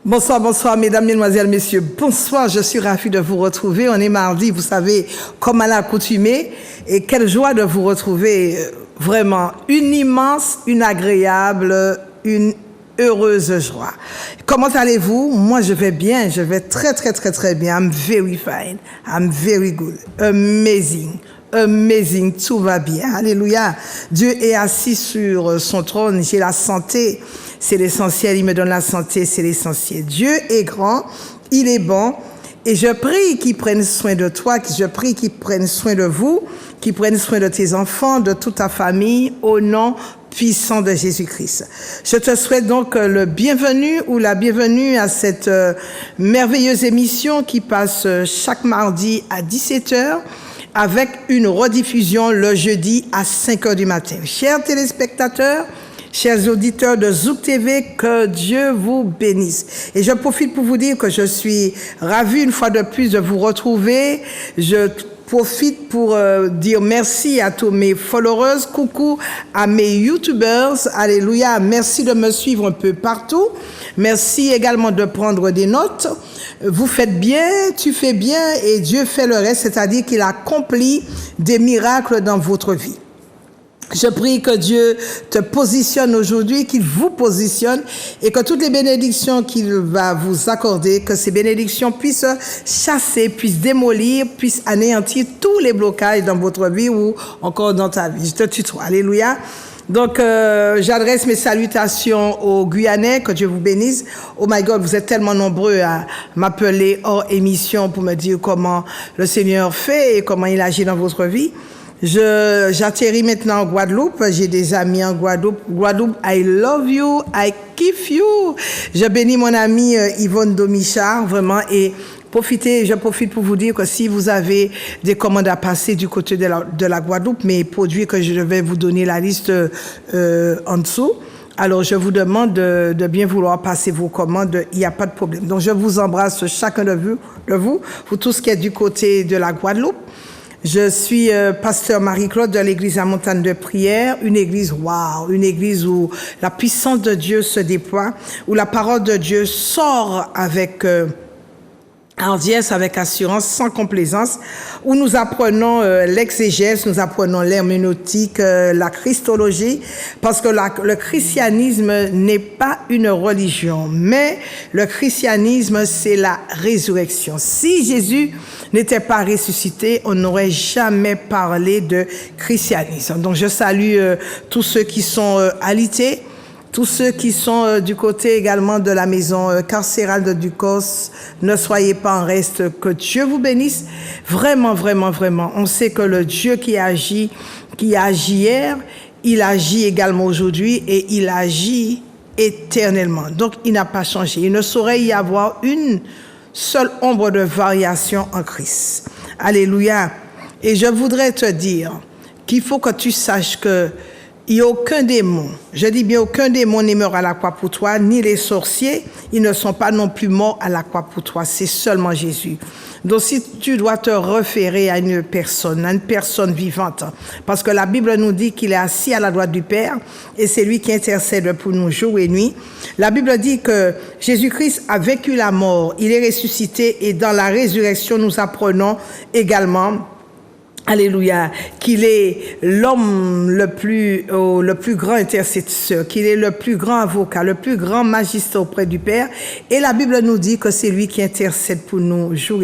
Bonsoir, bonsoir, mesdames, mesdemoiselles, messieurs. Bonsoir, je suis ravie de vous retrouver. On est mardi, vous savez, comme à l'accoutumée. Et quelle joie de vous retrouver. Vraiment, une immense, une agréable, une heureuse joie. Comment allez-vous? Moi, je vais bien. Je vais très, très, très, très bien. I'm very fine. I'm very good. Amazing. Amazing, tout va bien. Alléluia. Dieu est assis sur son trône. J'ai la santé. C'est l'essentiel. Il me donne la santé. C'est l'essentiel. Dieu est grand. Il est bon. Et je prie qu'il prenne soin de toi. Je prie qu'il prenne soin de vous. Qu'il prenne soin de tes enfants, de toute ta famille, au nom puissant de Jésus-Christ. Je te souhaite donc le bienvenu ou la bienvenue à cette merveilleuse émission qui passe chaque mardi à 17h. Avec une rediffusion le jeudi à 5h du matin. Chers téléspectateurs, chers auditeurs de Zouk TV, que Dieu vous bénisse. Et je profite pour vous dire que je suis ravie une fois de plus de vous retrouver. Je profite pour dire merci à tous mes followers, coucou à mes youtubers, alléluia, merci de me suivre un peu partout. Merci également de prendre des notes. Vous faites bien, tu fais bien et Dieu fait le reste, c'est-à-dire qu'il accomplit des miracles dans votre vie. Je prie que Dieu te positionne aujourd'hui, qu'il vous positionne et que toutes les bénédictions qu'il va vous accorder, que ces bénédictions puissent chasser, puissent démolir, puissent anéantir tous les blocages dans votre vie ou encore dans ta vie. Je te tutoie. Alléluia. Donc, j'adresse mes salutations aux Guyanais, que Dieu vous bénisse. Oh my God, vous êtes tellement nombreux à m'appeler hors émission pour me dire comment le Seigneur fait et comment il agit dans votre vie. J'atterris maintenant en Guadeloupe. J'ai des amis en Guadeloupe. Guadeloupe, I love you, I kiff you. Je bénis mon amie Yvonne Domichard, vraiment, et je profite pour vous dire que si vous avez des commandes à passer du côté de la Guadeloupe, mes produits que je vais vous donner la liste en dessous, alors je vous demande de bien vouloir passer vos commandes, il n'y a pas de problème. Donc je vous embrasse chacun de vous, pour tout ce qui est du côté de la Guadeloupe. Je suis pasteur Marie-Claude de l'église à Montagne de Prière, une église, waouh, une église où la puissance de Dieu se déploie, où la parole de Dieu sort avec hardiesse, avec assurance, sans complaisance, où nous apprenons l'exégèse, nous apprenons l'herméneutique, la christologie, parce que le christianisme n'est pas une religion, mais le christianisme, c'est la résurrection. Si Jésus n'était pas ressuscité, on n'aurait jamais parlé de christianisme. Donc je salue tous ceux qui sont alités, tous ceux qui sont du côté également de la maison carcérale de Ducos, ne soyez pas en reste, que Dieu vous bénisse. Vraiment, vraiment, vraiment. On sait que le Dieu qui agit hier, il agit également aujourd'hui et il agit éternellement. Donc, il n'a pas changé. Il ne saurait y avoir une seule ombre de variation en Christ. Alléluia. Et je voudrais te dire qu'il faut que tu saches que il n'y a aucun démon, je dis bien aucun démon n'est mort à la croix pour toi, ni les sorciers, ils ne sont pas non plus morts à la croix pour toi, c'est seulement Jésus. Donc si tu dois te référer à une personne vivante, parce que la Bible nous dit qu'il est assis à la droite du Père, et c'est lui qui intercède pour nous jour et nuit. La Bible dit que Jésus-Christ a vaincu la mort, il est ressuscité, et dans la résurrection, nous apprenons également, alléluia, qu'il est l'homme le plus grand intercesseur, qu'il est le plus grand avocat, le plus grand magistrat auprès du Père. Et la Bible nous dit que c'est lui qui intercède pour nous jour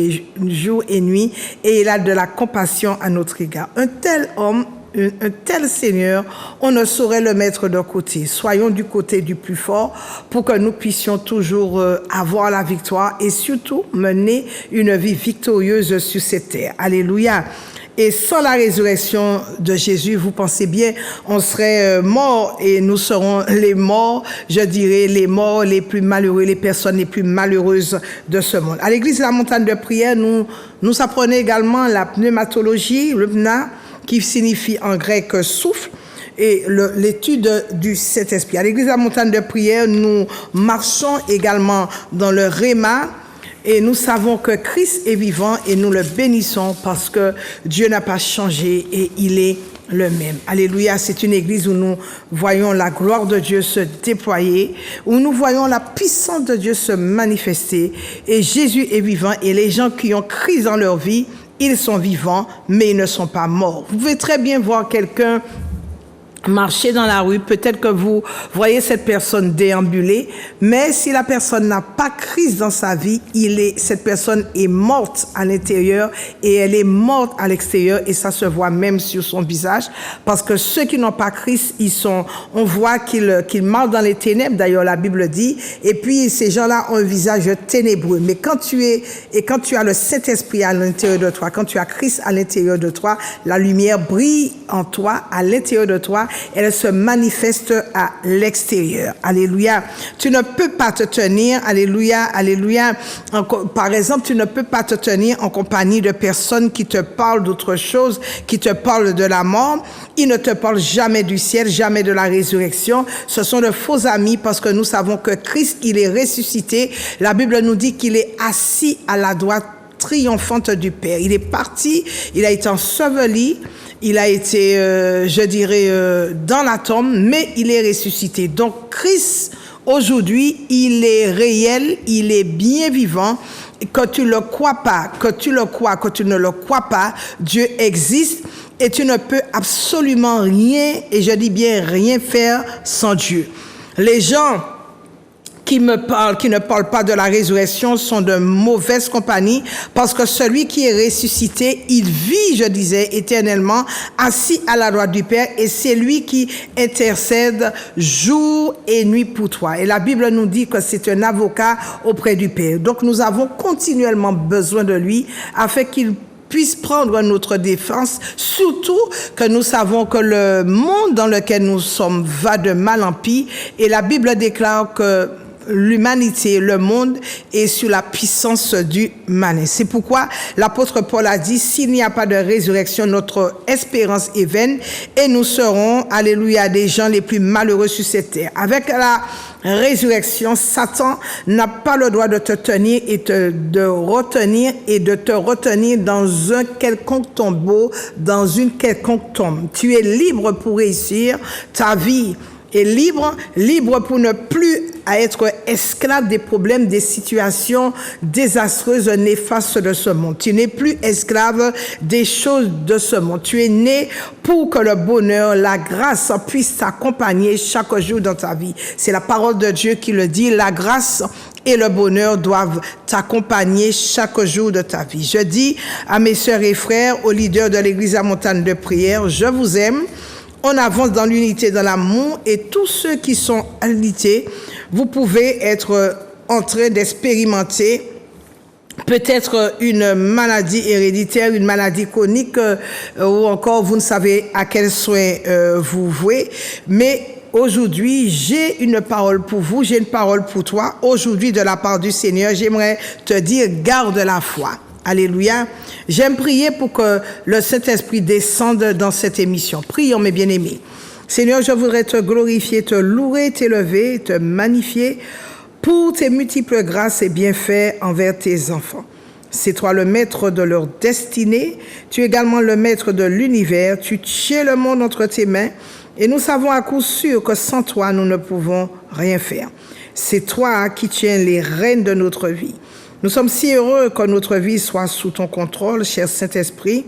et nuit, et il a de la compassion à notre égard. Un tel homme, un tel Seigneur, on ne saurait le mettre de côté. Soyons du côté du plus fort pour que nous puissions toujours avoir la victoire et surtout mener une vie victorieuse sur cette terre. Alléluia. Et sans la résurrection de Jésus, vous pensez bien, on serait morts et nous serons les morts, je dirais, les morts les plus malheureux, les personnes les plus malheureuses de ce monde. À l'église de la Montagne de Prière, nous apprenons également la pneumatologie, le pneuma, qui signifie en grec souffle, et l'étude du Saint-Esprit. À l'église de la Montagne de Prière, nous marchons également dans le réma, et nous savons que Christ est vivant et nous le bénissons parce que Dieu n'a pas changé et il est le même. Alléluia, c'est une église où nous voyons la gloire de Dieu se déployer, où nous voyons la puissance de Dieu se manifester, et Jésus est vivant, et les gens qui ont Christ dans leur vie, ils sont vivants, mais ils ne sont pas morts. Vous pouvez très bien voir quelqu'un marcher dans la rue, peut-être que vous voyez cette personne déambuler, mais si la personne n'a pas Christ dans sa vie, cette personne est morte à l'intérieur et elle est morte à l'extérieur, et ça se voit même sur son visage, parce que ceux qui n'ont pas Christ, on voit qu'ils marchent dans les ténèbres, d'ailleurs la Bible dit, et puis ces gens-là ont un visage ténébreux. Mais quand tu as le Saint-Esprit à l'intérieur de toi, quand tu as Christ à l'intérieur de toi, la lumière brille en toi, à l'intérieur de toi, elle se manifeste à l'extérieur. Alléluia. Tu ne peux pas te tenir, alléluia, alléluia. Par exemple, tu ne peux pas te tenir en compagnie de personnes qui te parlent d'autre chose, qui te parlent de la mort. Ils ne te parlent jamais du ciel, jamais de la résurrection. Ce sont de faux amis, parce que nous savons que Christ, il est ressuscité. La Bible nous dit qu'il est assis à la droite triomphante du Père. Il est parti, il a été enseveli, il a été, dans la tombe, mais il est ressuscité. Donc Christ, aujourd'hui, il est réel, il est bien vivant. Que tu le crois pas, que tu le crois, que tu ne le crois pas, Dieu existe, et tu ne peux absolument rien, et je dis bien rien, faire sans Dieu. Les gens qui ne parlent pas de la résurrection sont de mauvaise compagnie, parce que celui qui est ressuscité, il vit, je disais, éternellement, assis à la droite du Père, et c'est lui qui intercède jour et nuit pour toi. Et la Bible nous dit que c'est un avocat auprès du Père. Donc nous avons continuellement besoin de lui, afin qu'il puisse prendre notre défense, surtout que nous savons que le monde dans lequel nous sommes va de mal en pis, et la Bible déclare que l'humanité, le monde est sous la puissance du mal. C'est pourquoi l'apôtre Paul a dit, s'il n'y a pas de résurrection, notre espérance est vaine, et nous serons, alléluia, des gens les plus malheureux sur cette terre. Avec la résurrection, Satan n'a pas le droit de te tenir et de te retenir dans un quelconque tombeau, dans une quelconque tombe. Tu es libre pour réussir ta vie. Et libre pour ne plus être esclave des problèmes, des situations désastreuses, néfastes de ce monde. Tu n'es plus esclave des choses de ce monde. Tu es né pour que le bonheur, la grâce puisse t'accompagner chaque jour dans ta vie. C'est la parole de Dieu qui le dit. La grâce et le bonheur doivent t'accompagner chaque jour de ta vie. Je dis à mes sœurs et frères, aux leaders de l'Église à Montagne de Prière, je vous aime. On avance dans l'unité, dans l'amour, et tous ceux qui sont à l'unité, vous pouvez être en train d'expérimenter peut-être une maladie héréditaire, une maladie chronique, ou encore vous ne savez à quel soin vous vouez, mais aujourd'hui, j'ai une parole pour vous, j'ai une parole pour toi. Aujourd'hui, de la part du Seigneur, j'aimerais te dire, garde la foi. Alléluia. J'aime prier pour que le Saint-Esprit descende dans cette émission. Prions, mes bien-aimés. Seigneur, je voudrais te glorifier, te louer, t'élever, te magnifier pour tes multiples grâces et bienfaits envers tes enfants. C'est toi le maître de leur destinée. Tu es également le maître de l'univers. Tu tiens le monde entre tes mains. Et nous savons à coup sûr que sans toi, nous ne pouvons rien faire. C'est toi qui tiens les rênes de notre vie. Nous sommes si heureux que notre vie soit sous ton contrôle, cher Saint-Esprit.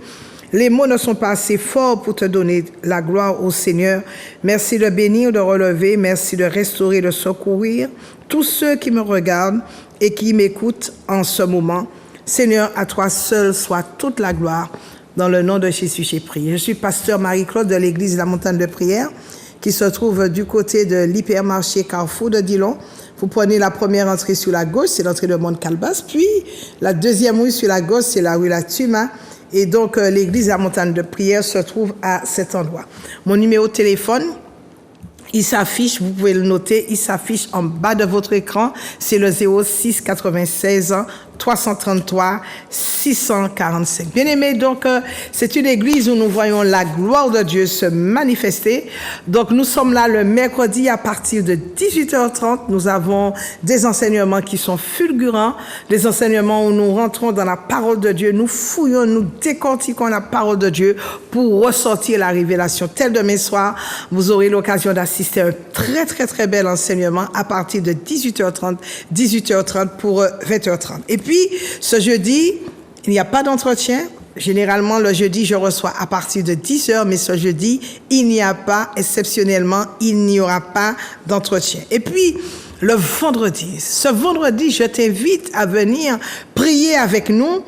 Les mots ne sont pas assez forts pour te donner la gloire au Seigneur. Merci de bénir, de relever, merci de restaurer, de secourir tous ceux qui me regardent et qui m'écoutent en ce moment. Seigneur, à toi seul soit toute la gloire. Dans le nom de Jésus, j'ai prié. Je suis pasteur Marie-Claude de l'Église de la Montagne de Prière, qui se trouve du côté de l'hypermarché Carrefour de Dillon. Vous prenez la première entrée sur la gauche, c'est l'entrée de Mont-Calbas. Puis, la deuxième rue sur la gauche, c'est la rue La Tuma. Et donc, l'église à Montagne de Prière se trouve à cet endroit. Mon numéro de téléphone, il s'affiche, vous pouvez le noter, il s'affiche en bas de votre écran. C'est le 06 96 333 645. Bien-aimés, donc c'est une église où nous voyons la gloire de Dieu se manifester. Donc nous sommes là le mercredi à partir de 18h30. Nous avons des enseignements qui sont fulgurants, des enseignements où nous rentrons dans la parole de Dieu, nous fouillons, nous décortiquons la parole de Dieu pour ressortir la révélation. Tel demain soir, vous aurez l'occasion d'assister à un très très très bel enseignement à partir de 18h30 pour 20h30. Et puis, ce jeudi, il n'y a pas d'entretien. Généralement, le jeudi, je reçois à partir de 10h, mais ce jeudi, il n'y a pas, exceptionnellement, il n'y aura pas d'entretien. Et puis, ce vendredi, je t'invite à venir prier avec nous.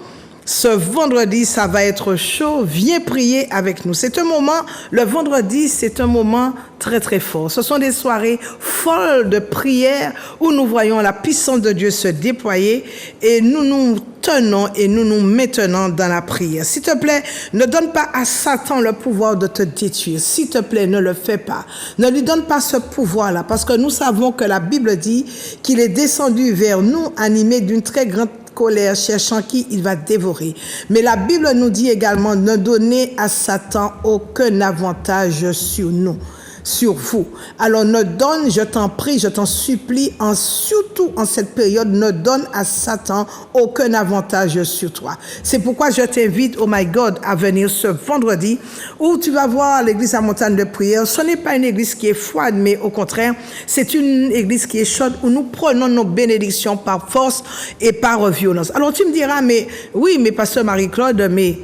Ce vendredi, ça va être chaud. Viens prier avec nous. C'est un moment, le vendredi, c'est un moment très, très fort. Ce sont des soirées folles de prière où nous voyons la puissance de Dieu se déployer et nous nous tenons et nous nous maintenons dans la prière. S'il te plaît, ne donne pas à Satan le pouvoir de te détruire. S'il te plaît, ne le fais pas. Ne lui donne pas ce pouvoir-là parce que nous savons que la Bible dit qu'il est descendu vers nous animé d'une très grande colère, cherchant qui il va dévorer. Mais la Bible nous dit également ne donner à Satan aucun avantage sur nous, sur vous. Alors ne donne, je t'en prie, je t'en supplie, surtout en cette période, ne donne à Satan aucun avantage sur toi. C'est pourquoi je t'invite, oh my God, à venir ce vendredi où tu vas voir l'église à montagne de prière. Ce n'est pas une église qui est froide, mais au contraire, c'est une église qui est chaude où nous prenons nos bénédictions par force et par violence. Alors tu me diras, mais oui, mais pasteur Marie-Claude, mais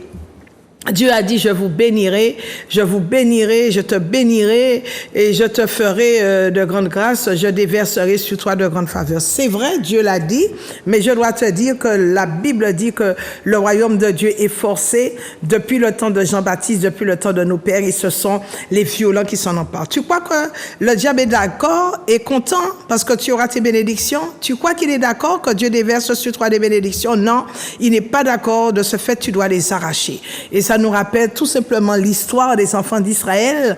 Dieu a dit, je vous bénirai, je te bénirai et je te ferai de grandes grâces, je déverserai sur toi de grandes faveurs. C'est vrai, Dieu l'a dit, mais je dois te dire que la Bible dit que le royaume de Dieu est forcé depuis le temps de Jean-Baptiste, depuis le temps de nos pères, et ce sont les violents qui s'en emparent. Tu crois que le diable est d'accord et content parce que tu auras tes bénédictions? Tu crois qu'il est d'accord que Dieu déverse sur toi des bénédictions? Non, il n'est pas d'accord. De ce fait, tu dois les arracher. Et ça nous rappelle tout simplement l'histoire des enfants d'Israël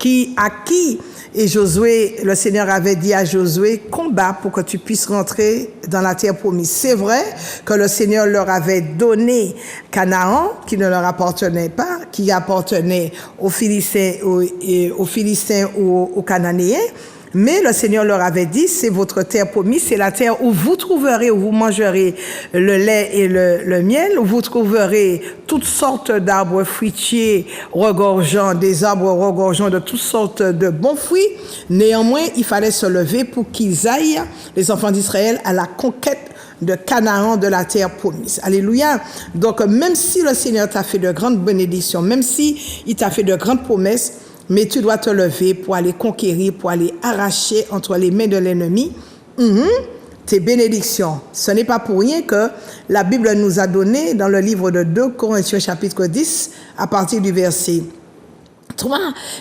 et Josué, le Seigneur avait dit à Josué, combat pour que tu puisses rentrer dans la terre promise. C'est vrai que le Seigneur leur avait donné Canaan, qui ne leur appartenait pas, qui appartenait aux Philistins, ou aux Cananéens. Mais le Seigneur leur avait dit, c'est votre terre promise, c'est la terre où vous trouverez, où vous mangerez le lait et le miel, où vous trouverez toutes sortes d'arbres fruitiers regorgeant, des arbres regorgeant de toutes sortes de bons fruits. Néanmoins, il fallait se lever pour qu'ils aillent, les enfants d'Israël, à la conquête de Canaan, de la terre promise. Alléluia. Donc, même si le Seigneur t'a fait de grandes bénédictions, même si il t'a fait de grandes promesses, mais tu dois te lever pour aller conquérir, pour aller arracher entre les mains de l'ennemi tes bénédictions. Ce n'est pas pour rien que la Bible nous a donné dans le livre de 2 Corinthiens chapitre 10, à partir du verset 3,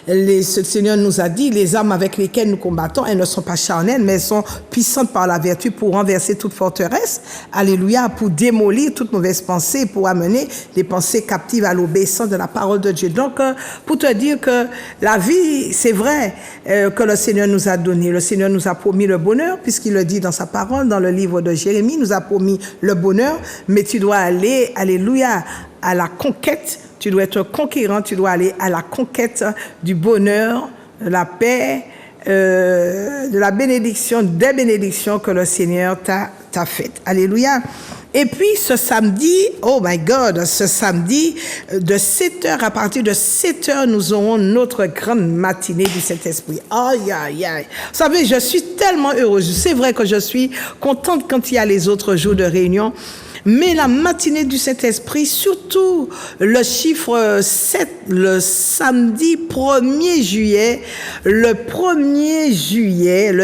le Seigneur nous a dit, les armes avec lesquelles nous combattons, elles ne sont pas charnelles, mais elles sont puissantes par la vertu pour renverser toute forteresse, alléluia, pour démolir toute mauvaise pensée, pour amener les pensées captives à l'obéissance de la parole de Dieu. Donc, pour te dire que la vie, c'est vrai que le Seigneur nous a donné. Le Seigneur nous a promis le bonheur, puisqu'il le dit dans sa parole, dans le livre de Jérémie, nous a promis le bonheur, mais tu dois aller, alléluia, à la conquête. Tu dois être conquérant, tu dois aller à la conquête du bonheur, de la paix, de la bénédiction, des bénédictions que le Seigneur t'a faites. Alléluia. Et puis ce samedi, oh my God, ce samedi, de 7h, à partir de 7h, nous aurons notre grande matinée du Saint-Esprit. Aïe, aïe, aïe. Vous savez, je suis tellement heureuse. C'est vrai que je suis contente quand il y a les autres jours de réunion. Mais la matinée du Saint-Esprit, surtout le chiffre 7, le samedi 1er juillet, le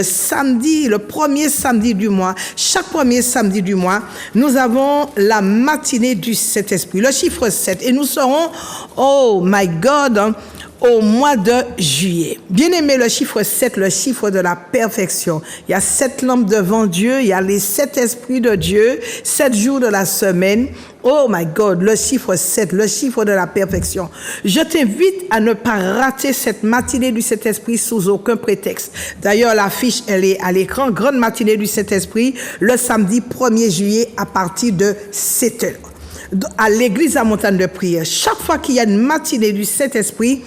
samedi, le premier samedi du mois, chaque premier samedi du mois, nous avons la matinée du Saint-Esprit, le chiffre 7. Et nous serons, oh my God, au mois de juillet. Bien aimé, le chiffre 7, le chiffre de la perfection. Il y a 7 lampes devant Dieu, il y a les 7 esprits de Dieu, 7 jours de la semaine. Oh my God, le chiffre 7, le chiffre de la perfection. Je t'invite à ne pas rater cette matinée du Saint-Esprit sous aucun prétexte. D'ailleurs, l'affiche, elle est à l'écran, grande matinée du Saint-Esprit, le samedi 1er juillet à partir de 7 heures. À l'église à Montagne de Prière. Chaque fois qu'il y a une matinée du Saint-Esprit,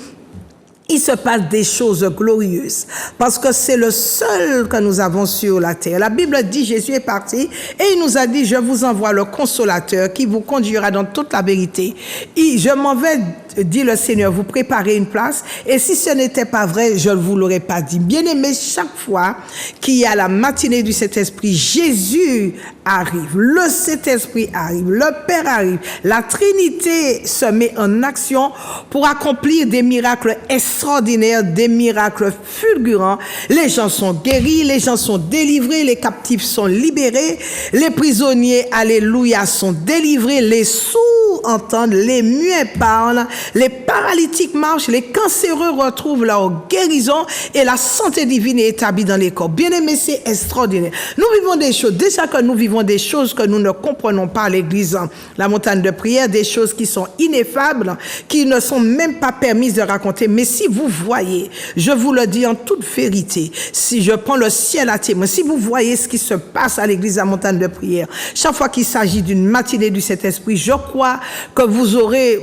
il se passe des choses glorieuses parce que c'est le seul que nous avons sur la terre. La Bible dit, Jésus est parti et il nous a dit, je vous envoie le consolateur qui vous conduira dans toute la vérité. Et je m'en vais, dit le Seigneur, vous préparez une place et si ce n'était pas vrai, je ne vous l'aurais pas dit. Bien aimé, chaque fois qu'il y a la matinée du Saint-Esprit, Jésus arrive, le Saint-Esprit arrive, le Père arrive, la Trinité se met en action pour accomplir des miracles extraordinaires, des miracles fulgurants. Les gens sont guéris, les gens sont délivrés, les captifs sont libérés, les prisonniers, alléluia, sont délivrés, les sourds entendent, les muets parlent, les paralytiques marchent, les cancéreux retrouvent leur guérison et la santé divine est établie dans les corps. Bien aimé, c'est extraordinaire. Nous vivons des choses, déjà que nous vivons des choses que nous ne comprenons pas à l'église, la montagne de prière, des choses qui sont ineffables, qui ne sont même pas permises de raconter. Mais si vous voyez, je vous le dis en toute vérité, si je prends le ciel à témoin, si vous voyez ce qui se passe à l'église à montagne de prière, chaque fois qu'il s'agit d'une matinée du Saint-Esprit, je crois que vous aurez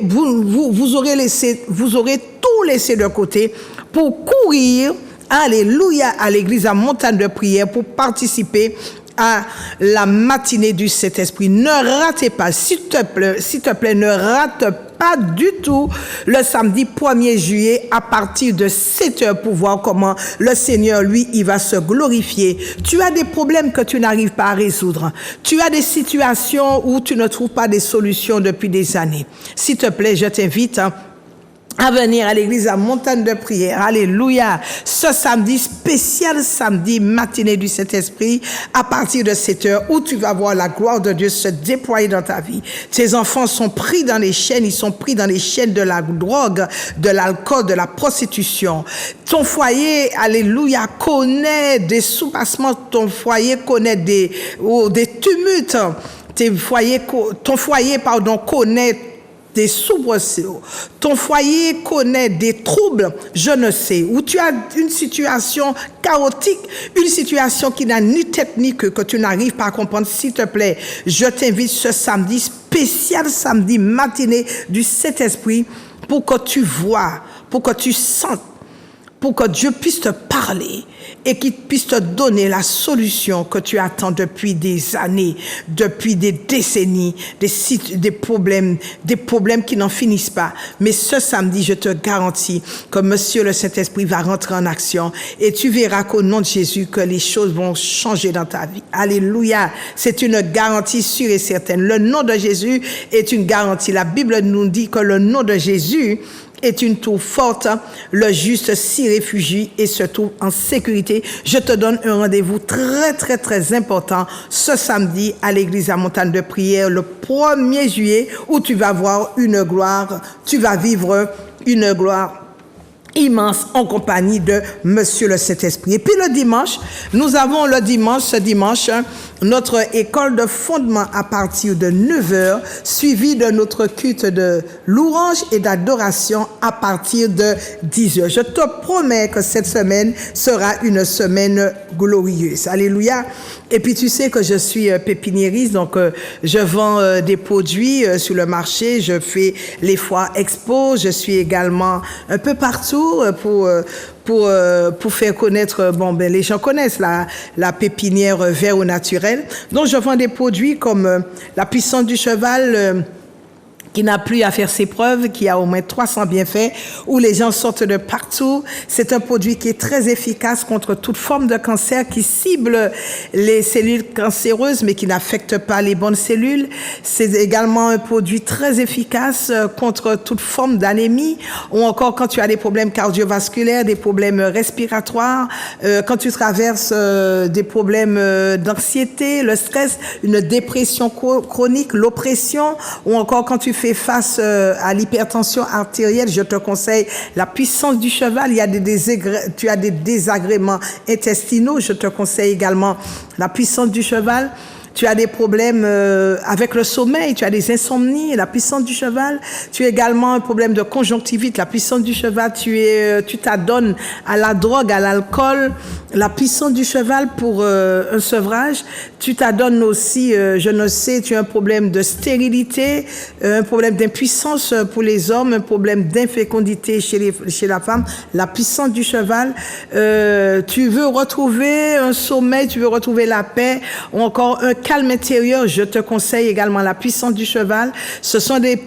tout laissé de côté pour courir, alléluia, à l'église à montagne de prière pour participer à la matinée du Saint-Esprit. Ne ratez pas, s'il te plaît, ne rate pas du tout le samedi 1er juillet à partir de 7 heures pour voir comment le Seigneur, lui, il va se glorifier. Tu as des problèmes que tu n'arrives pas à résoudre. Tu as des situations où tu ne trouves pas des solutions depuis des années. S'il te plaît, je t'invite à venir à l'église à montagne de prière. Alléluia. Ce samedi, spécial samedi, matinée du Saint-Esprit, à partir de 7 heures, où tu vas voir la gloire de Dieu se déployer dans ta vie. Tes enfants sont pris dans les chaînes, ils sont pris dans les chaînes de la drogue, de l'alcool, de la prostitution. Ton foyer, alléluia, connaît des soupassements, ton foyer connaît des tumultes. Ton foyer, connaît des soubresauts. Ton foyer connaît des troubles, je ne sais, où tu as une situation chaotique, une situation qui n'a ni tête ni queue, que tu n'arrives pas à comprendre. S'il te plaît, je t'invite ce samedi, spécial samedi, matinée du Saint-Esprit, pour que tu vois, pour que tu sentes, pour que Dieu puisse te parler et qu'il puisse te donner la solution que tu attends depuis des années, depuis des décennies, des problèmes qui n'en finissent pas. Mais ce samedi, je te garantis que Monsieur le Saint-Esprit va rentrer en action et tu verras qu'au nom de Jésus, que les choses vont changer dans ta vie. Alléluia. C'est une garantie sûre et certaine. Le nom de Jésus est une garantie. La Bible nous dit que le nom de Jésus est une tour forte, le juste s'y réfugie et se trouve en sécurité. Je te donne un rendez-vous très, très, très important ce samedi à l'église à montagne de prière, le 1er juillet, où tu vas voir une gloire, tu vas vivre une gloire immense en compagnie de Monsieur le Saint-Esprit. Et puis le dimanche, nous avons ce dimanche, notre école de fondement à partir de 9h, suivi de notre culte de louange et d'adoration à partir de 10h. Je te promets que cette semaine sera une semaine glorieuse. Alléluia. Et puis tu sais que je suis pépiniériste, donc je vends des produits sur le marché, je fais les foires expo, je suis également un peu partout pour faire connaître, les gens connaissent la pépinière vert au naturel. Donc je vends des produits comme la puissance du cheval, qui n'a plus à faire ses preuves, qui a au moins 300 bienfaits, où les gens sortent de partout. C'est un produit qui est très efficace contre toute forme de cancer, qui cible les cellules cancéreuses, mais qui n'affecte pas les bonnes cellules. C'est également un produit très efficace contre toute forme d'anémie, ou encore quand tu as des problèmes cardiovasculaires, des problèmes respiratoires, quand tu traverses des problèmes d'anxiété, le stress, une dépression chronique, l'oppression, ou encore quand tu fais fait face à l'hypertension artérielle, je te conseille la puissance du cheval. Tu as des désagréments intestinaux, je te conseille également la puissance du cheval. Tu as des problèmes avec le sommeil, tu as des insomnies, la puissance du cheval. Tu as également un problème de conjonctivite, la puissance du cheval. Tu t'adonnes à la drogue, à l'alcool, la puissance du cheval pour un sevrage. Tu t'adonnes aussi, je ne sais, tu as un problème de stérilité, un problème d'impuissance pour les hommes, un problème d'infécondité chez la femme, la puissance du cheval. Tu veux retrouver un sommeil, tu veux retrouver la paix, ou encore un calme intérieur, je te conseille également la puissance du cheval. Ce sont des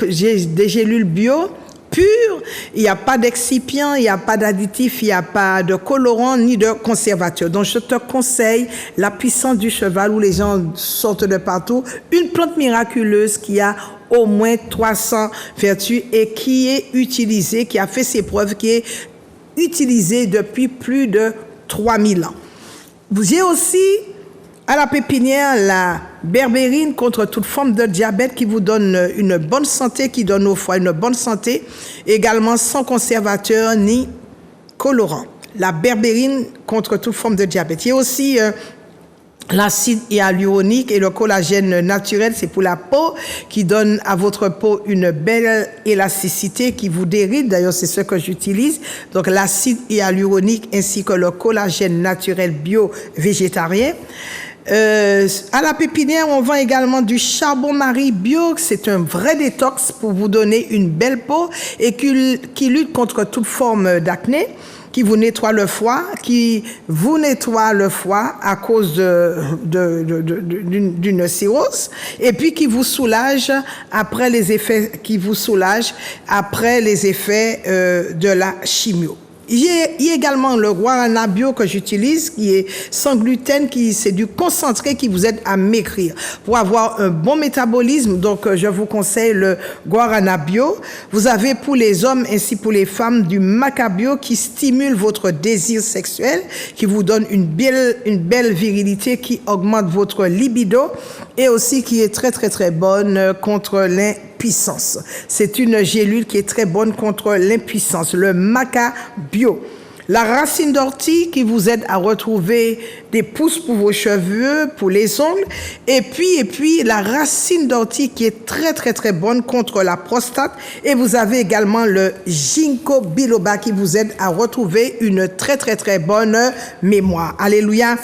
gélules bio, pures. Il n'y a pas d'excipient, il n'y a pas d'additif, il n'y a pas de colorant ni de conservateur. Donc, je te conseille la puissance du cheval où les gens sortent de partout. Une plante miraculeuse qui a au moins 300 vertus et qui est utilisée, qui a fait ses preuves, qui est utilisée depuis plus de 3000 ans. J'ai aussi à la pépinière, la berbérine contre toute forme de diabète qui vous donne une bonne santé, qui donne au foie une bonne santé, également sans conservateur ni colorant. La berbérine contre toute forme de diabète. Il y a aussi l'acide hyaluronique et le collagène naturel, c'est pour la peau, qui donne à votre peau une belle élasticité qui vous déride. D'ailleurs, c'est ce que j'utilise. Donc, l'acide hyaluronique ainsi que le collagène naturel bio-végétarien. À la pépinière, on vend également du charbon-marie bio. C'est un vrai détox pour vous donner une belle peau et qui lutte contre toute forme d'acné, qui vous nettoie le foie, à cause d'une cirrhose, et puis qui vous soulage après les effets, de la chimio. Il y a également le guarana bio que j'utilise, qui est sans gluten, c'est du concentré qui vous aide à maigrir. Pour avoir un bon métabolisme, donc je vous conseille le guarana bio. Vous avez pour les hommes ainsi pour les femmes du maca bio qui stimule votre désir sexuel, qui vous donne une belle virilité, qui augmente votre libido et aussi qui est très très très bonne contre l'impuissance. C'est une gélule qui est très bonne contre l'impuissance, le maca bio. La racine d'ortie qui vous aide à retrouver des pousses pour vos cheveux, pour les ongles. Et puis la racine d'ortie qui est très très très bonne contre la prostate. Et vous avez également le ginkgo biloba qui vous aide à retrouver une très très très bonne mémoire. Alléluia.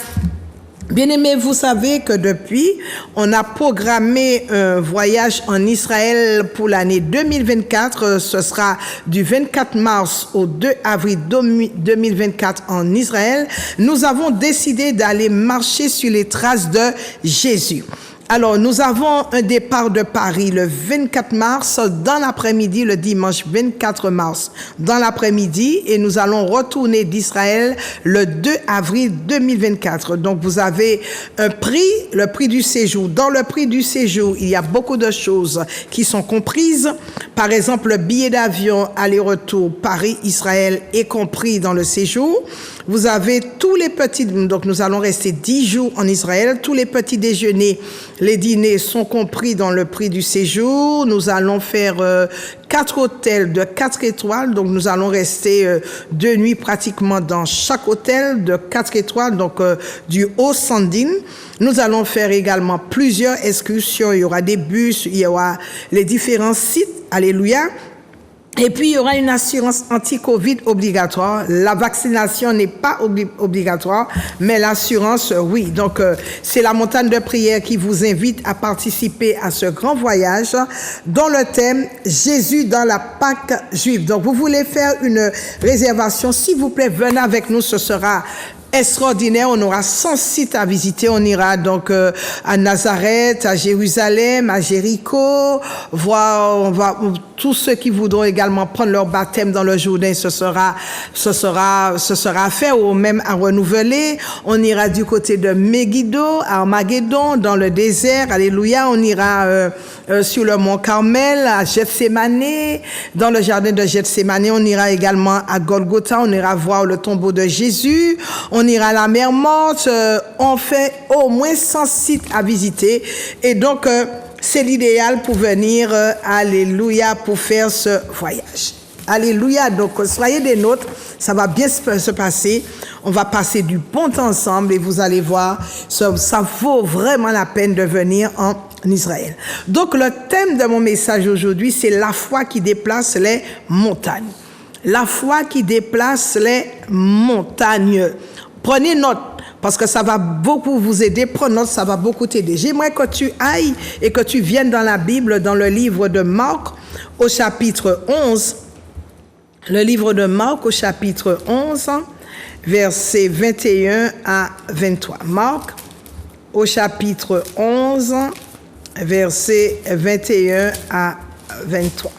Bien-aimés, vous savez que depuis, on a programmé un voyage en Israël pour l'année 2024. Ce sera du 24 mars au 2 avril 2024 en Israël. Nous avons décidé d'aller marcher sur les traces de Jésus. Alors, nous avons un départ de Paris le 24 mars dans l'après-midi, le dimanche 24 mars dans l'après-midi, et nous allons retourner d'Israël le 2 avril 2024. Donc, vous avez un prix, le prix du séjour. Dans le prix du séjour, il y a beaucoup de choses qui sont comprises. Par exemple, le billet d'avion aller-retour Paris-Israël est compris dans le séjour. Vous avez tous les petits, donc nous allons rester 10 jours en Israël, tous les petits déjeuners, les dîners sont compris dans le prix du séjour. Nous allons faire 4 hôtels de 4 étoiles, donc nous allons rester 2 nuits pratiquement dans chaque hôtel de 4 étoiles, donc du Haut-Sandine. Nous allons faire également plusieurs excursions, il y aura des bus, il y aura les différents sites, alléluia. Et puis, il y aura une assurance anti-Covid obligatoire. La vaccination n'est pas obligatoire, mais l'assurance, oui. Donc, c'est la montagne de prière qui vous invite à participer à ce grand voyage dont le thème « Jésus dans la Pâque juive ». Donc, vous voulez faire une réservation, s'il vous plaît, venez avec nous, ce sera extraordinaire. On aura 100 sites à visiter. On ira donc à Nazareth, à Jérusalem, à Jéricho, tous ceux qui voudront également prendre leur baptême dans le Jourdain, ce sera à faire ou même à renouveler. On ira du côté de Megiddo, à Armageddon, dans le désert. Alléluia. On ira sur le mont Carmel, à Gethsémane, dans le jardin de Gethsémane. On ira également à Golgotha. On ira voir le tombeau de Jésus. On ira à la mer Morte. On fait au moins 100 sites à visiter. Et donc, c'est l'idéal pour venir, alléluia, pour faire ce voyage. Alléluia, donc soyez des nôtres, ça va bien se passer, on va passer du bon temps ensemble et vous allez voir, ça vaut vraiment la peine de venir en Israël. Donc le thème de mon message aujourd'hui, c'est la foi qui déplace les montagnes. La foi qui déplace les montagnes. Prenez note, parce que ça va beaucoup vous aider. Prends note, ça va beaucoup t'aider. J'aimerais que tu ailles et que tu viennes dans la Bible, dans le livre de Marc, au chapitre 11. Le livre de Marc, au chapitre 11, versets 21 à 23. Marc, au chapitre 11, versets 21 à 23.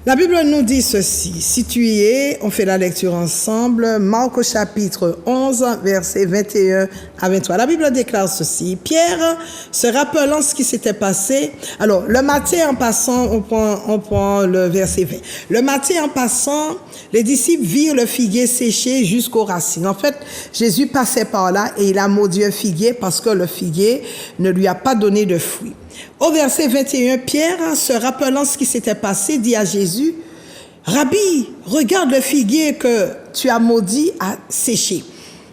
La Bible nous dit ceci. Si tu y es, on fait la lecture ensemble. Marc au chapitre 11, versets 21 à 23. La Bible déclare ceci. Pierre, se rappelant ce qui s'était passé. Alors, le matin en passant, on prend le verset 20. Le matin en passant, les disciples virent le figuier séché jusqu'aux racines. En fait, Jésus passait par là et il a maudit un figuier parce que le figuier ne lui a pas donné de fruits. Au verset 21, Pierre, se rappelant ce qui s'était passé, dit à Jésus, « Rabbi, regarde le figuier que tu as maudit à sécher. »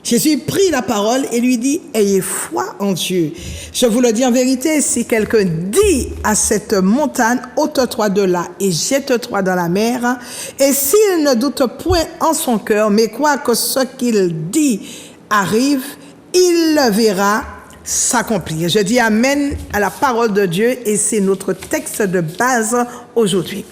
Jésus prit la parole et lui dit, « Ayez foi en Dieu. Je vous le dis en vérité, si quelqu'un dit à cette montagne, ôte-toi de là et jette-toi dans la mer, et s'il ne doute point en son cœur, mais croit que ce qu'il dit arrive, il le verra s'accomplir. » Je dis amen à la parole de Dieu et c'est notre texte de base aujourd'hui.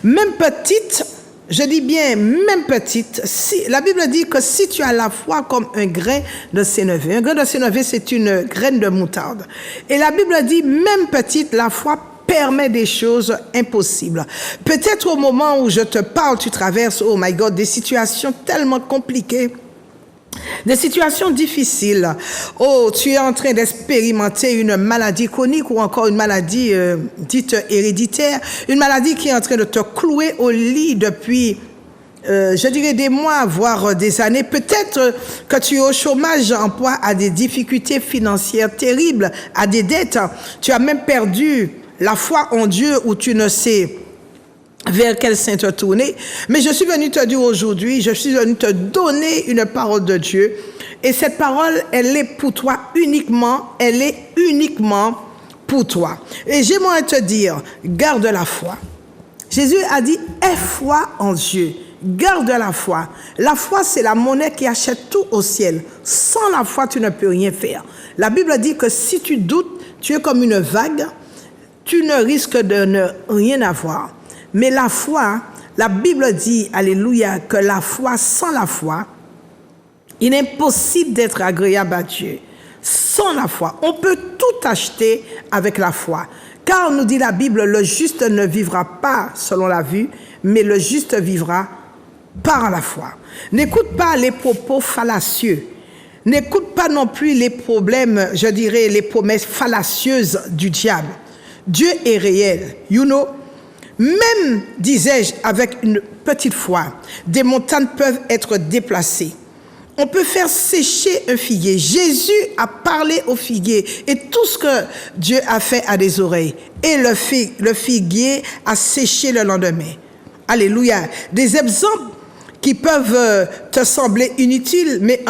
Même petite, je dis bien même petite, la Bible dit que si tu as la foi comme un grain de sénévé, un grain de sénévé c'est une graine de moutarde. Et la Bible dit même petite, la foi permet des choses impossibles. Peut-être au moment où je te parle, tu traverses, oh my God, des situations tellement compliquées. Des situations difficiles. Oh, tu es en train d'expérimenter une maladie chronique ou encore une maladie dite héréditaire, une maladie qui est en train de te clouer au lit depuis, je dirais des mois, voire des années. Peut-être que tu es au chômage, en proie à des difficultés financières terribles, à des dettes. Tu as même perdu la foi en Dieu ou tu ne sais vers quel saint te tourner. Mais je suis venu te dire aujourd'hui, je suis venu te donner une parole de Dieu. Et cette parole, elle est pour toi uniquement, elle est uniquement pour toi. Et j'aimerais te dire, garde la foi. Jésus a dit, aie foi en Dieu. Garde la foi. La foi, c'est la monnaie qui achète tout au ciel. Sans la foi, tu ne peux rien faire. La Bible dit que si tu doutes, tu es comme une vague, tu ne risques de ne rien avoir. Mais la foi, la Bible dit, alléluia, que la foi, sans la foi, il est impossible d'être agréable à Dieu. Sans la foi, on peut tout acheter avec la foi. Car, nous dit la Bible, le juste ne vivra pas selon la vue, mais le juste vivra par la foi. N'écoute pas les propos fallacieux. N'écoute pas non plus les problèmes, je dirais, les promesses fallacieuses du diable. Dieu est réel, you know. Même, disais-je, avec une petite foi, des montagnes peuvent être déplacées. On peut faire sécher un figuier. Jésus a parlé au figuier et tout ce que Dieu a fait a des oreilles. Et le figuier a séché le lendemain. Alléluia. Des exemples qui peuvent te sembler inutiles, mais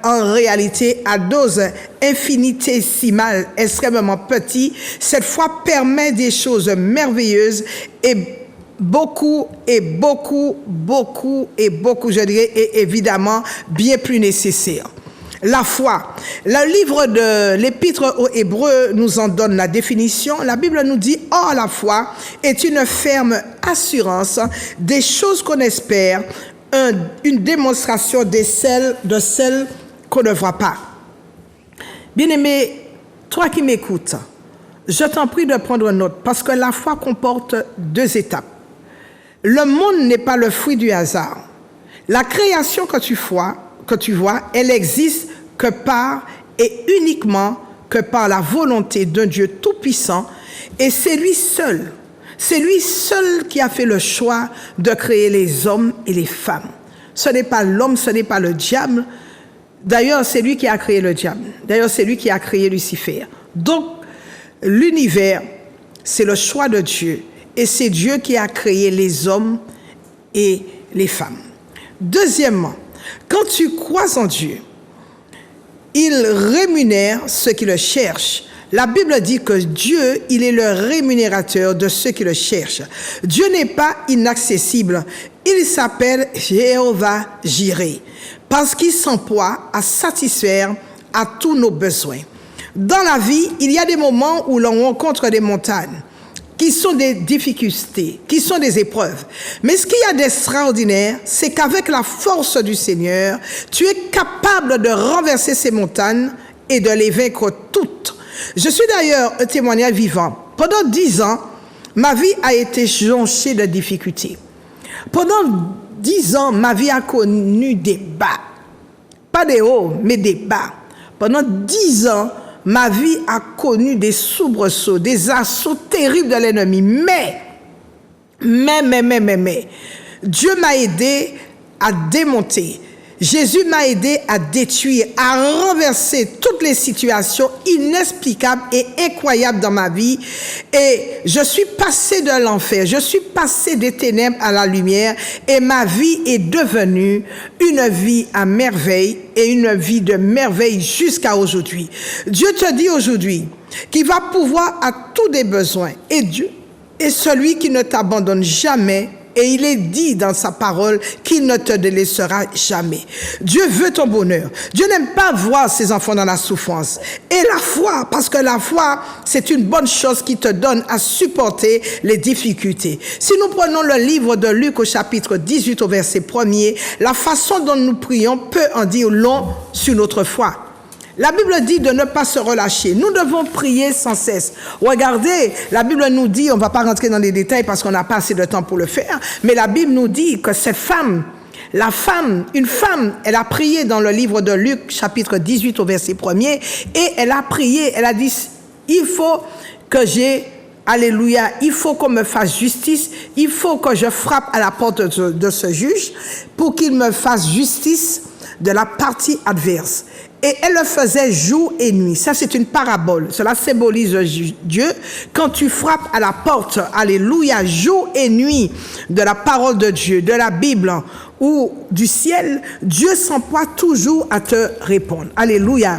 en réalité, à dose infinitésimale, extrêmement petite, cette foi permet des choses merveilleuses et beaucoup, je dirais, et évidemment, bien plus nécessaires. La foi. Le livre de l'Épître aux Hébreux nous en donne la définition. La Bible nous dit, « Or, la foi est une ferme assurance des choses qu'on espère, une démonstration de celles qu'on ne voit pas. » Bien-aimé, toi qui m'écoutes, je t'en prie de prendre note parce que la foi comporte deux étapes. Le monde n'est pas le fruit du hasard. La création que tu vois, elle existe que par et uniquement que par la volonté d'un Dieu tout-puissant et c'est lui seul qui a fait le choix de créer les hommes et les femmes. Ce n'est pas l'homme, ce n'est pas le diable. D'ailleurs, c'est lui qui a créé le diable. D'ailleurs, c'est lui qui a créé Lucifer. Donc, l'univers, c'est le choix de Dieu. Et c'est Dieu qui a créé les hommes et les femmes. Deuxièmement, quand tu crois en Dieu, il rémunère ceux qui le cherchent. La Bible dit que Dieu, il est le rémunérateur de ceux qui le cherchent. Dieu n'est pas inaccessible. Il s'appelle Jéhovah Jireh, parce qu'il s'emploie à satisfaire à tous nos besoins. Dans la vie, il y a des moments où l'on rencontre des montagnes, qui sont des difficultés, qui sont des épreuves. Mais ce qu'il y a d'extraordinaire, c'est qu'avec la force du Seigneur, tu es capable de renverser ces montagnes et de les vaincre toutes. Je suis d'ailleurs un témoignage vivant. Pendant 10 ans, ma vie a été jonchée de difficultés. Pendant 10 ans, ma vie a connu des bas. Pas des hauts, mais des bas. Pendant 10 ans, ma vie a connu des soubresauts, des assauts terribles de l'ennemi. Mais, Dieu m'a aidé à démonter. Jésus m'a aidé à détruire, à renverser toutes les situations inexplicables et incroyables dans ma vie. Et je suis passé de l'enfer, je suis passé des ténèbres à la lumière et ma vie est devenue une vie à merveille et une vie de merveille jusqu'à aujourd'hui. Dieu te dit aujourd'hui qu'il va pouvoir à tous des besoins et Dieu est celui qui ne t'abandonne jamais. Et il est dit dans sa parole qu'il ne te délaissera jamais. Dieu veut ton bonheur. Dieu n'aime pas voir ses enfants dans la souffrance. Et la foi, parce que la foi, c'est une bonne chose qui te donne à supporter les difficultés. Si nous prenons le livre de Luc au chapitre 18 au verset 1er, la façon dont nous prions peut en dire long sur notre foi. La Bible dit de ne pas se relâcher. Nous devons prier sans cesse. Regardez, la Bible nous dit, on ne va pas rentrer dans les détails parce qu'on n'a pas assez de temps pour le faire, mais la Bible nous dit que cette femme, une femme, elle a prié dans le livre de Luc, chapitre 18 au verset 1er, et elle a prié, elle a dit, il faut que alléluia, il faut qu'on me fasse justice, il faut que je frappe à la porte de ce juge pour qu'il me fasse justice de la partie adverse. Et elle le faisait jour et nuit. Ça, c'est une parabole. Cela symbolise Dieu. Quand tu frappes à la porte, alléluia, jour et nuit de la parole de Dieu, de la Bible ou du ciel, Dieu s'emploie toujours à te répondre. Alléluia.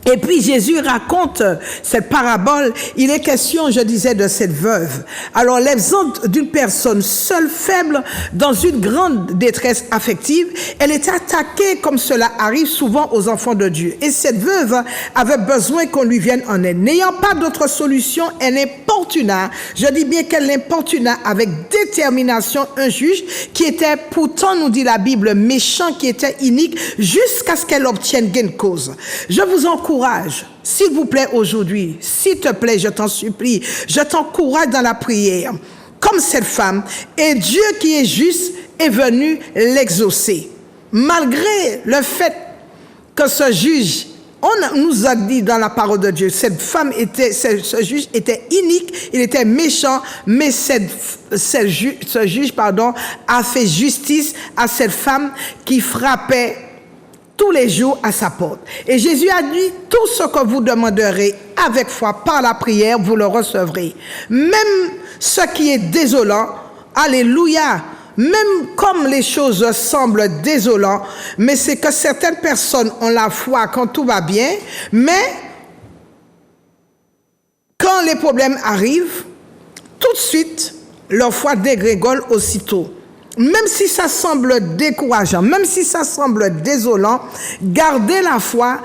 Et puis Jésus raconte cette parabole, il est question, je disais, de cette veuve. Alors l'exemple d'une personne seule, faible, dans une grande détresse affective, elle était attaquée comme cela arrive souvent aux enfants de Dieu. Et cette veuve avait besoin qu'on lui vienne en aide. N'ayant pas d'autre solution, elle importuna, je dis bien qu'elle importuna avec détermination un juge qui était pourtant, nous dit la Bible, méchant, qui était inique, jusqu'à ce qu'elle obtienne gain de cause. Je vous encourage, s'il vous plaît, aujourd'hui, s'il te plaît, je t'en supplie, je t'encourage dans la prière, comme cette femme, et Dieu qui est juste est venu l'exaucer. Malgré le fait que ce juge, on nous a dit dans la parole de Dieu, ce juge était inique, il était méchant, mais ce juge, a fait justice à cette femme qui frappait tous les jours à sa porte. Et Jésus a dit, tout ce que vous demanderez avec foi par la prière, vous le recevrez. Même ce qui est désolant, alléluia, même comme les choses semblent désolantes, mais c'est que certaines personnes ont la foi quand tout va bien, mais quand les problèmes arrivent, tout de suite, leur foi dégrégole aussitôt. Même si ça semble décourageant, même si ça semble désolant, gardez la foi,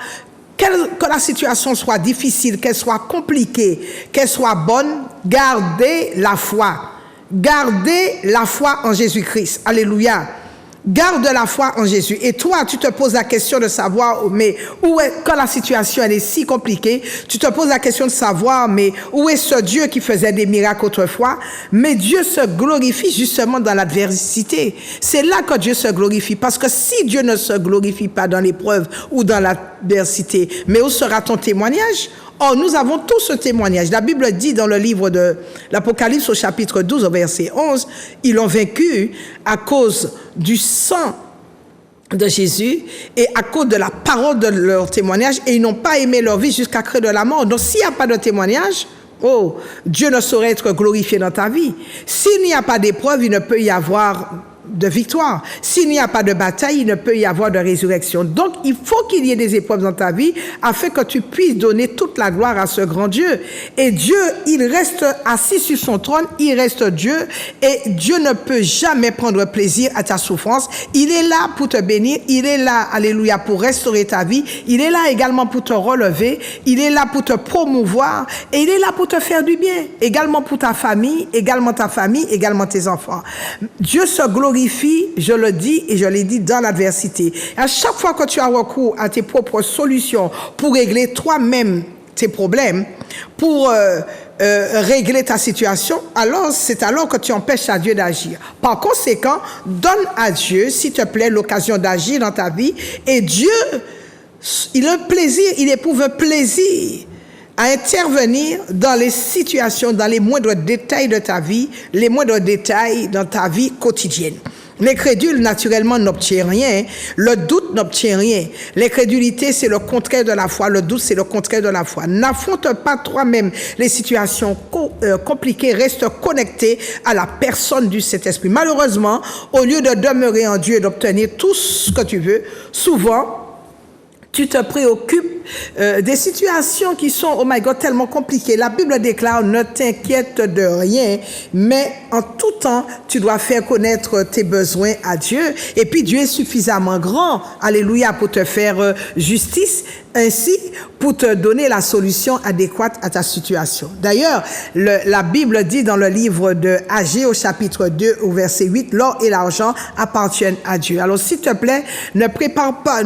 que la situation soit difficile, qu'elle soit compliquée, qu'elle soit bonne, gardez la foi. Gardez la foi en Jésus-Christ. Alléluia. Garde la foi en Jésus. Et toi, tu te poses la question de savoir, mais quand la situation elle est si compliquée, tu te poses la question de savoir, mais où est ce Dieu qui faisait des miracles autrefois? Mais Dieu se glorifie justement dans l'adversité. C'est là que Dieu se glorifie. Parce que si Dieu ne se glorifie pas dans l'épreuve ou dans l'adversité, mais où sera ton témoignage? Or, nous avons tous ce témoignage. La Bible dit dans le livre de l'Apocalypse au chapitre 12 au verset 11, ils l'ont vaincu à cause du sang de Jésus et à cause de la parole de leur témoignage, et ils n'ont pas aimé leur vie jusqu'à créer de la mort. Donc s'il n'y a pas de témoignage, oh, Dieu ne saurait être glorifié dans ta vie. S'il n'y a pas d'épreuve, il ne peut y avoir de victoire. S'il n'y a pas de bataille, il ne peut y avoir de résurrection. Donc, il faut qu'il y ait des épreuves dans ta vie afin que tu puisses donner toute la gloire à ce grand Dieu. Et Dieu, il reste assis sur son trône, il reste Dieu, et Dieu ne peut jamais prendre plaisir à ta souffrance. Il est là pour te bénir, il est là, alléluia, pour restaurer ta vie, il est là également pour te relever, il est là pour te promouvoir, et il est là pour te faire du bien, également pour ta famille, également tes enfants. Dieu se glorifie, je le dis et je l'ai dit, dans l'adversité. À chaque fois que tu as recours à tes propres solutions pour régler toi-même tes problèmes, pour régler ta situation, alors c'est alors que tu empêches à Dieu d'agir. Par conséquent, donne à Dieu, s'il te plaît, l'occasion d'agir dans ta vie, et Dieu, il a un plaisir, il éprouve un plaisir à intervenir dans les situations, dans les moindres détails de ta vie, les moindres détails dans ta vie quotidienne. L'incrédule, naturellement, n'obtient rien. Le doute n'obtient rien. L'incrédulité, c'est le contraire de la foi. Le doute, c'est le contraire de la foi. N'affronte pas toi-même les situations compliquées. Reste connecté à la personne du Saint-Esprit. Malheureusement, au lieu de demeurer en Dieu et d'obtenir tout ce que tu veux, souvent, tu te préoccupes des situations qui sont, oh my God, tellement compliquées. La Bible déclare, ne t'inquiète de rien, mais en tout temps, tu dois faire connaître tes besoins à Dieu. Et puis Dieu est suffisamment grand, alléluia, pour te faire justice, ainsi pour te donner la solution adéquate à ta situation. D'ailleurs, la Bible dit dans le livre de Agé au chapitre 2 au verset 8, l'or et l'argent appartiennent à Dieu. Alors s'il te plaît, ne prépare pas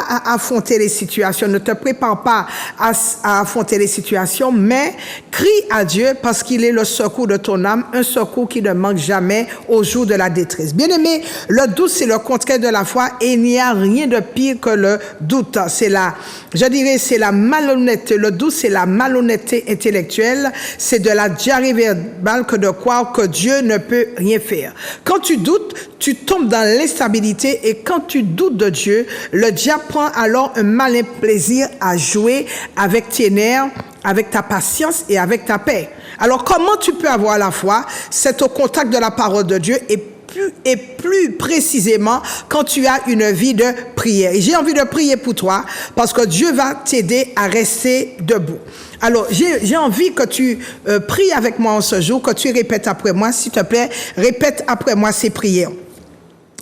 à affronter les situations, ne te prépare pas à affronter les situations, mais crie à Dieu parce qu'il est le secours de ton âme, un secours qui ne manque jamais au jour de la détresse. Bien-aimé, le doute, c'est le contraire de la foi et il n'y a rien de pire que le doute. C'est la malhonnêteté. Le doute, c'est la malhonnêteté intellectuelle. C'est de la diarrhée verbale que de croire que Dieu ne peut rien faire. Quand tu doutes, tu tombes dans l'instabilité et quand tu doutes de Dieu, le diable prend alors un malin plaisir à jouer avec tes nerfs, avec ta patience et avec ta paix. Alors comment tu peux avoir la foi? C'est au contact de la parole de Dieu et plus précisément quand tu as une vie de prière. Et j'ai envie de prier pour toi parce que Dieu va t'aider à rester debout. Alors, j'ai envie que tu pries avec moi en ce jour, que tu répètes après moi, s'il te plaît, répète après moi ces prières.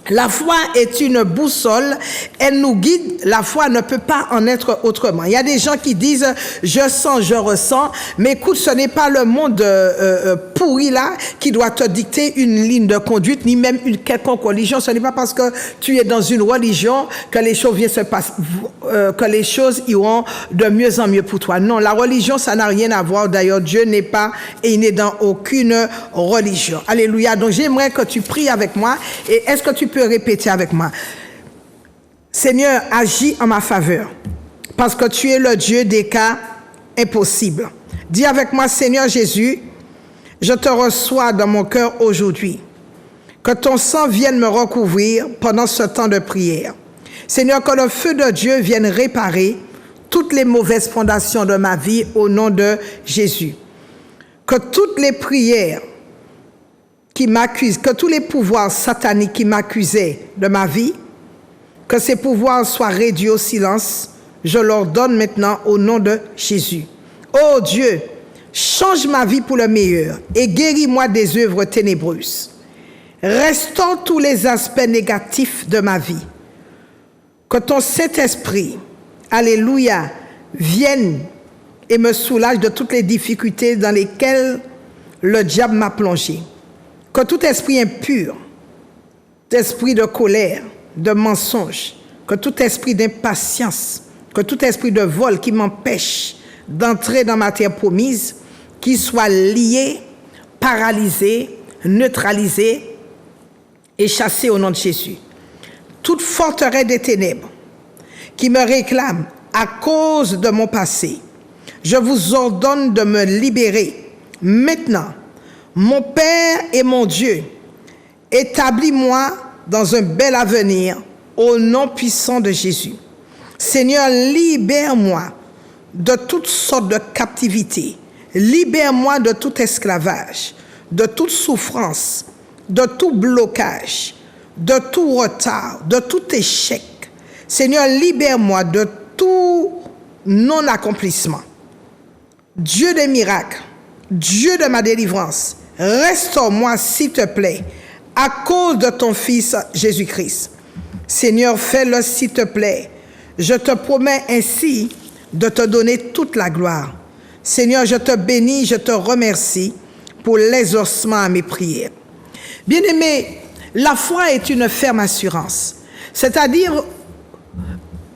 La foi est une boussole, elle nous guide, la foi ne peut pas en être autrement. Il y a des gens qui disent « je sens, je ressens », mais écoute, ce n'est pas le monde pourri là qui doit te dicter une ligne de conduite, ni même une quelconque religion. Ce n'est pas parce que tu es dans une religion que les choses viennent se passer, que les choses iront de mieux en mieux pour toi. Non, la religion, ça n'a rien à voir. D'ailleurs, Dieu n'est pas et il n'est dans aucune religion. Alléluia. Donc, j'aimerais que tu pries avec moi. Et est-ce que tu peux répéter avec moi? Seigneur, agis en ma faveur, parce que tu es le Dieu des cas impossibles. Dis avec moi, Seigneur Jésus, je te reçois dans mon cœur aujourd'hui. Que ton sang vienne me recouvrir pendant ce temps de prière. Seigneur, que le feu de Dieu vienne réparer toutes les mauvaises fondations de ma vie au nom de Jésus. Que toutes les prières qui m'accusent, que tous les pouvoirs sataniques qui m'accusaient de ma vie, que ces pouvoirs soient réduits au silence, je leur donne maintenant au nom de Jésus. Oh Dieu, change ma vie pour le meilleur et guéris-moi des œuvres ténébreuses. Restaure tous les aspects négatifs de ma vie. Que ton Saint-Esprit, alléluia, vienne et me soulage de toutes les difficultés dans lesquelles le diable m'a plongé. Que tout esprit impur, esprit de colère, de mensonge, que tout esprit d'impatience, que tout esprit de vol qui m'empêche d'entrer dans ma terre promise, qu'il soit lié, paralysé, neutralisé et chassé au nom de Jésus. Toute forteresse des ténèbres qui me réclame à cause de mon passé, je vous ordonne de me libérer maintenant. Mon Père et mon Dieu, établis-moi dans un bel avenir au nom puissant de Jésus. Seigneur, libère-moi de toutes sortes de captivités. Libère-moi de tout esclavage, de toute souffrance, de tout blocage, de tout retard, de tout échec. Seigneur, libère-moi de tout non-accomplissement. Dieu des miracles, Dieu de ma délivrance, restaure-moi s'il te plaît, à cause de ton Fils Jésus-Christ. Seigneur, fais-le s'il te plaît. Je te promets ainsi de te donner toute la gloire. Seigneur, je te bénis, je te remercie pour l'exaucement à mes prières. Bien-aimé, la foi est une ferme assurance. C'est-à-dire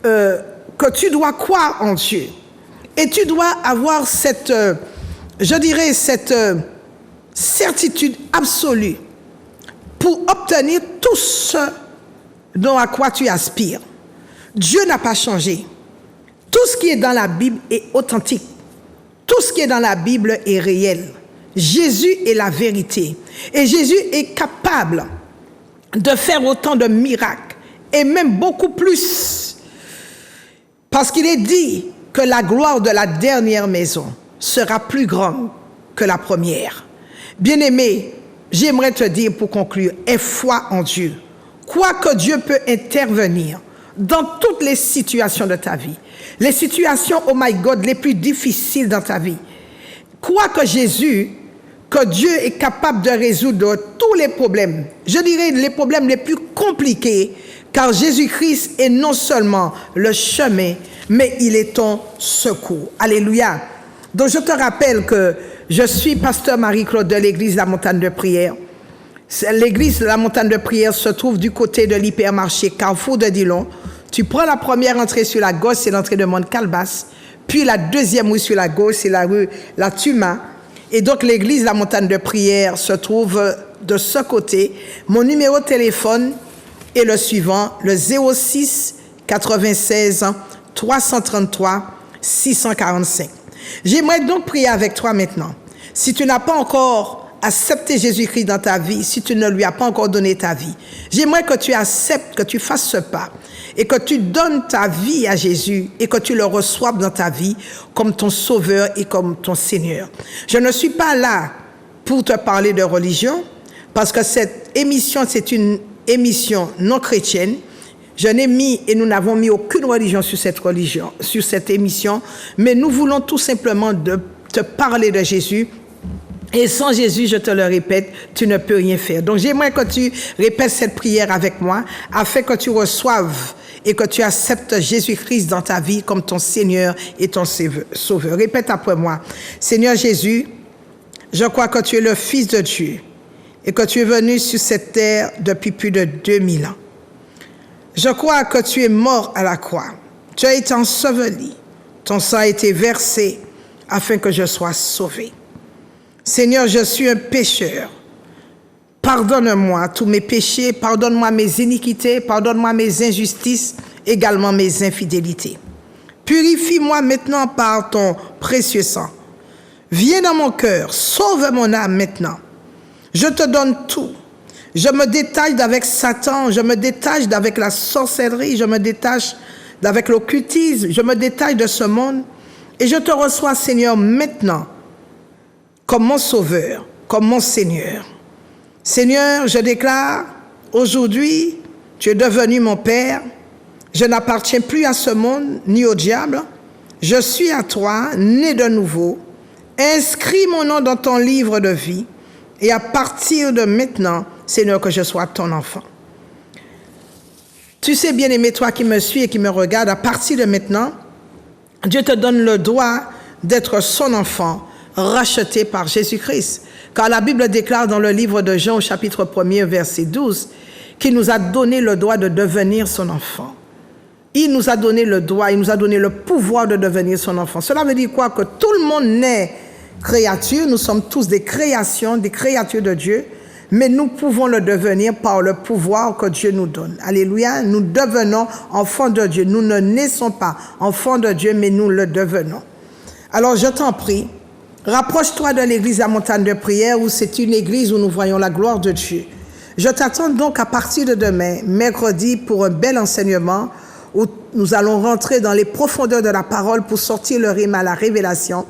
que tu dois croire en Dieu. Et tu dois avoir cette, cette certitude absolue pour obtenir tout ce dont à quoi tu aspires. Dieu n'a pas changé. Tout ce qui est dans la Bible est authentique. Tout ce qui est dans la Bible est réel. Jésus est la vérité. Et Jésus est capable de faire autant de miracles et même beaucoup plus. Parce qu'il est dit que la gloire de la dernière maison sera plus grande que la première. Bien-aimé, j'aimerais te dire pour conclure, aie foi en Dieu. Crois que Dieu peut intervenir dans toutes les situations de ta vie. Les situations, oh my God, les plus difficiles dans ta vie. Crois que Dieu est capable de résoudre tous les problèmes. Je dirais les problèmes les plus compliqués, car Jésus-Christ est non seulement le chemin, mais il est ton secours. Alléluia. Donc je te rappelle que je suis pasteur Marie-Claude de l'église La Montagne de Prière. L'église de La Montagne de Prière se trouve du côté de l'hypermarché Carrefour de Dillon. Tu prends la première entrée sur la gauche, c'est l'entrée de Mont-Calbas. Puis la deuxième rue sur la gauche, c'est la rue La Tuma. Et donc l'église La Montagne de Prière se trouve de ce côté. Mon numéro de téléphone est le suivant, le 06 96 333 645. J'aimerais donc prier avec toi maintenant. Si tu n'as pas encore accepté Jésus-Christ dans ta vie, si tu ne lui as pas encore donné ta vie, j'aimerais que tu acceptes, que tu fasses ce pas et que tu donnes ta vie à Jésus et que tu le reçoives dans ta vie comme ton sauveur et comme ton Seigneur. Je ne suis pas là pour te parler de religion parce que cette émission, c'est une émission non chrétienne. Je n'ai mis et nous n'avons mis aucune religion, sur cette émission, mais nous voulons tout simplement de te parler de Jésus. Et sans Jésus, je te le répète, tu ne peux rien faire. Donc j'aimerais que tu répètes cette prière avec moi, afin que tu reçoives et que tu acceptes Jésus-Christ dans ta vie comme ton Seigneur et ton Sauveur. Répète après moi. Seigneur Jésus, je crois que tu es le Fils de Dieu et que tu es venu sur cette terre depuis plus de 2000 ans. Je crois que tu es mort à la croix. Tu as été enseveli. Ton sang a été versé afin que je sois sauvé. Seigneur, je suis un pécheur. Pardonne-moi tous mes péchés, pardonne-moi mes iniquités, pardonne-moi mes injustices, également mes infidélités. Purifie-moi maintenant par ton précieux sang. Viens dans mon cœur, sauve mon âme maintenant. Je te donne tout. Je me détache d'avec Satan, je me détache d'avec la sorcellerie, je me détache d'avec l'occultisme, je me détache de ce monde et je te reçois, Seigneur, maintenant comme mon Sauveur, comme mon Seigneur. Seigneur, je déclare, aujourd'hui, tu es devenu mon Père, je n'appartiens plus à ce monde ni au diable, je suis à toi, né de nouveau, inscris mon nom dans ton livre de vie et à partir de maintenant, Seigneur, que je sois ton enfant. Tu sais, bien-aimé, toi qui me suis et qui me regarde, à partir de maintenant, Dieu te donne le droit d'être son enfant, racheté par Jésus-Christ. Car la Bible déclare dans le livre de Jean, au chapitre 1er, verset 12, qu'il nous a donné le droit de devenir son enfant. Il nous a donné le droit, il nous a donné le pouvoir de devenir son enfant. Cela veut dire quoi? Que tout le monde naît créature, nous sommes tous des créations, des créatures de Dieu, mais nous pouvons le devenir par le pouvoir que Dieu nous donne. Alléluia, nous devenons enfants de Dieu. Nous ne naissons pas enfants de Dieu, mais nous le devenons. Alors je t'en prie, rapproche-toi de l'église La Montagne de Prière, où c'est une église où nous voyons la gloire de Dieu. Je t'attends donc à partir de demain, mercredi, pour un bel enseignement où nous allons rentrer dans les profondeurs de la parole pour sortir le rime à la révélation.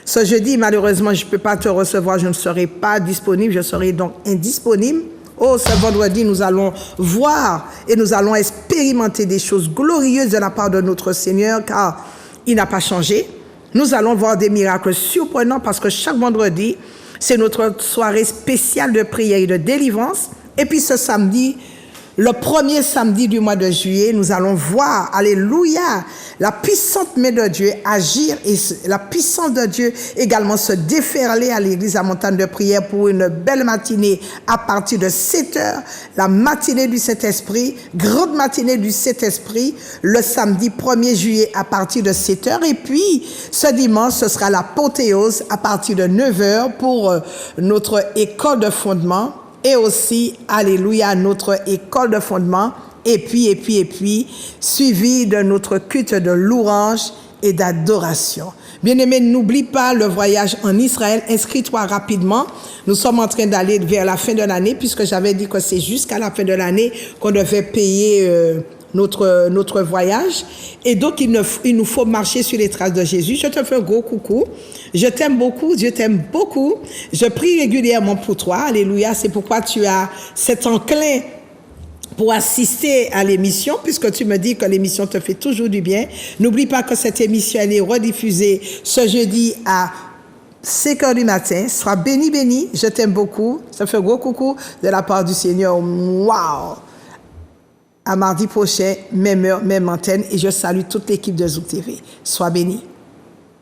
Ce jeudi, malheureusement, je ne peux pas te recevoir, je ne serai pas disponible, je serai donc indisponible. Oh, ce vendredi, nous allons voir et nous allons expérimenter des choses glorieuses de la part de notre Seigneur, car il n'a pas changé. Nous allons voir des miracles surprenants parce que chaque vendredi, c'est notre soirée spéciale de prière et de délivrance. Et puis ce samedi, le premier samedi du mois de juillet, nous allons voir, alléluia, la puissante main de Dieu agir et la puissance de Dieu également se déferler à l'église à Montagne de Prière pour une belle matinée à partir de 7 heures, la matinée du Saint-Esprit, grande matinée du Saint-Esprit, le samedi 1er juillet à partir de 7 heures. Et puis, ce dimanche, ce sera l'apothéose à partir de 9 heures pour notre école de fondement. Et aussi, alléluia, notre école de fondement, et puis, suivi de notre culte de louange et d'adoration. Bien-aimé, n'oublie pas le voyage en Israël, inscris-toi rapidement. Nous sommes en train d'aller vers la fin de l'année, puisque j'avais dit que c'est jusqu'à la fin de l'année qu'on devait payer notre voyage. Et donc, il nous faut marcher sur les traces de Jésus. Je te fais un gros coucou. Je t'aime beaucoup, Dieu t'aime beaucoup. Je prie régulièrement pour toi. Alléluia. C'est pourquoi tu as cet enclin pour assister à l'émission, puisque tu me dis que l'émission te fait toujours du bien. N'oublie pas que cette émission, elle est rediffusée ce jeudi à 5 heures du matin. Sois béni, béni. Je t'aime beaucoup. Je te fais un gros coucou de la part du Seigneur. Waouh! À mardi prochain, même heure, même antenne. Et je salue toute l'équipe de Zouk TV. Sois béni.